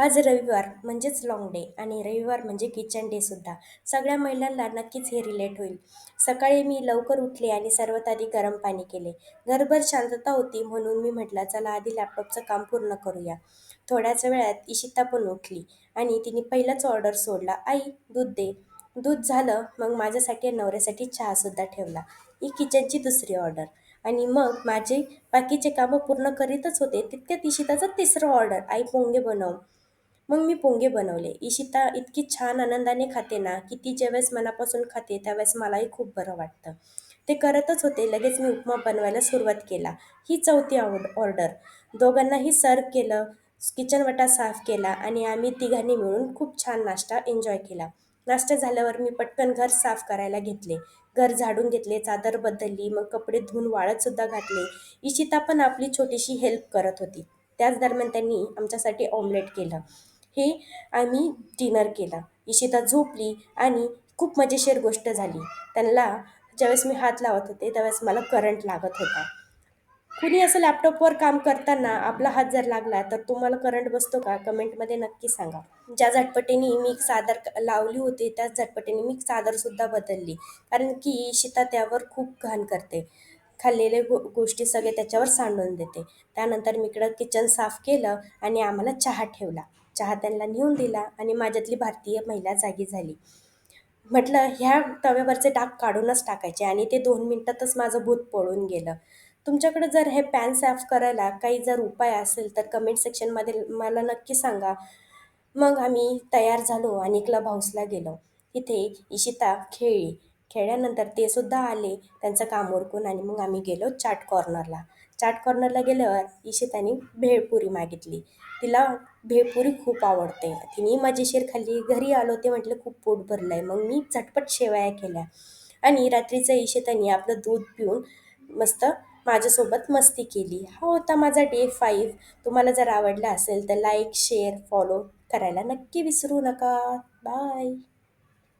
आज रविवार म्हणजेच लाँग डे आणि रविवार म्हणजे किचन डे सुद्धा. सगळ्या महिलांना नक्कीच हे रिलेट होईल. सकाळी मी लवकर उठले आणि सर्वात आधी गरम पाणी केले. घरभर शांतता होती म्हणून मी म्हटलं चला आधी लॅपटॉपचं काम पूर्ण करूया. थोड्याच वेळात इशिता पण उठली आणि तिने पहिलाच ऑर्डर सोडला, आई दूध दे. दूध झालं मग माझ्यासाठी आणि नवऱ्यासाठी चहासुद्धा ठेवला. ही किचनची दुसरी ऑर्डर. आणि मग माझे बाकीचे कामं पूर्ण करीतच होते तितक्यात इशिताचा तिसरं ऑर्डर, आई पोंगे बनव. मग मी पोंगे बनवले. इशिता इतकी छान आनंदाने खाते ना, की ती ज्यावेळेस मनापासून खाते त्यावेळेस मलाही खूप बरं वाटतं. ते करतच होते. लगेच मी उपमा बनवायला सुरुवात केला. ही चौथी ऑर्डर. दोघांनाही सर्व्ह केलं, किचन वटा साफ केला आणि आम्ही तिघांनी मिळून खूप छान नाश्ता एन्जॉय केला. नाश्ता झाल्यावर मी पटकन घर साफ करायला घेतले. घर झाडून घेतले, चादर बदलली, मग कपडे धुवून वाळतसुद्धा घातले. इशिता पण आपली छोटीशी हेल्प करत होती. त्याच दरम्यान त्यांनी आमच्यासाठी ऑमलेट केलं. हे आम्ही डिनर केलं. इशिता झोपली आणि खूप मजेशीर गोष्ट झाली. त्यांना ज्यावेळेस मी हात लावत होते त्यावेळेस मला करंट लागत होता. कुणी असं लॅपटॉपवर काम करताना आपला हात जर लागला तर तुम्हाला करंट बसतो का? कमेंटमध्ये नक्की सांगा. ज्या झटपटीने मी चादर लावली होती त्याच झटपटीने मी चादरसुद्धा बदलली. कारण की इशिता त्यावर खूप घाण करते. खाल्लेले गोष्टी सगळे त्याच्यावर सांडून देते. त्यानंतर मी इकडं किचन साफ केलं आणि आम्हाला चहा ठेवला. चहा त्यांना नेऊन दिला आणि माझ्यातली भारतीय महिला जागी झाली. म्हटलं ह्या तव्यावरचे डाग काढूनच टाकायचे आणि ते 2 मिनिटातच माझं भूत पळून गेलं. तुमच्याकडे जर हे पॅन साफ करायला काही जर उपाय असेल तर कमेंट सेक्शनमध्ये मला नक्की सांगा. मग आम्ही तयार झालो आणि क्लब हाऊसला गेलो. तिथे इशिता खेळली. खेळल्यानंतर ते सुद्धा आले त्यांचं काम उरकून आणि मग आम्ही गेलो चाट कॉर्नरला. चाट कॉर्नरला गेल्यावर इशिताने भेळपुरी मागितली. तिला भेळपुरी खूप आवडते. तिने मजेशीर खाल्ली. घरी आलो ते म्हटलं खूप पोट भरलं आहे. मग मी झटपट शेवया केल्या आणि रात्रीचं इशिताने आपलं दूध पिऊन मस्त माझ्यासोबत मस्ती केली. हा होता माझा डे 5. तुम्हाला जर आवडला असेल तर लाईक, शेअर, फॉलो करायला नक्की विसरू नका. बाय.